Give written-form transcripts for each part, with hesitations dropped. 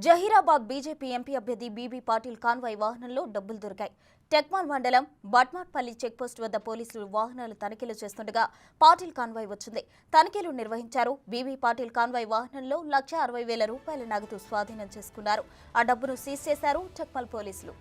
Zaheerabad BJP MP అభ్యర్థి BB Patil convoy వాహనంలో డబ్బులు దొరికాయి. టెక్మాల్ మండలం బట్మాట్పల్లి చెక్పోస్ట్ వద్ద పోలీసులు వాహనాలు తనిఖీలు చేస్తుండగా పాటిల్ కాన్వాయ్ వచ్చింది. తనిఖీలు నిర్వహించారు. బీబీ పాటిల్ కాన్వాయ్ వాహనంలో ₹1,60,000 నగదు స్వాధీనం చేసుకున్నారు. ఆ డబ్బును సీజ్ చేశారు టెక్మాల్ పోలీసులు.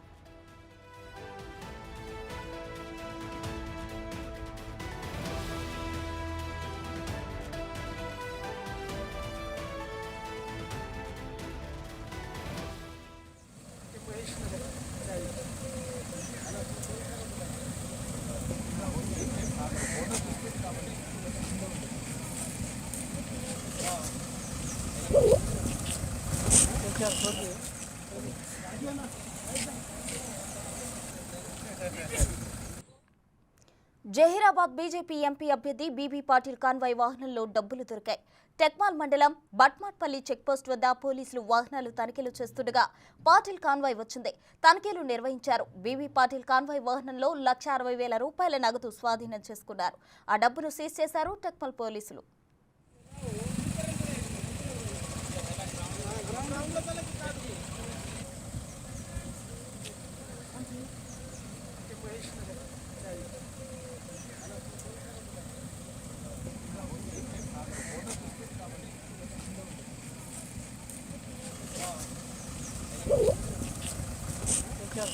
జహీరాబాద్ బీజేపీ ఎంపీ అభ్యర్థి బీబీ పాటిల్ కాన్వాయ్ వాహనంలో డబ్బులు దొరికాయి. టెక్మాల్ మండలం బట్మాట్పల్లి చెక్పోస్ట్ వద్ద పోలీసులు వాహనాలు తనిఖీలు చేస్తుండగా పాటిల్ కాన్వాయ్ వచ్చింది. తనిఖీలు నిర్వహించారు. బీబీ పాటిల్ కాన్వాయ్ వాహనంలో ₹1,60,000 నగదు స్వాధీనం చేసుకున్నారు. ఆ డబ్బును సీజ్ చేశారు టెక్మాల్ పోలీసులు. क्या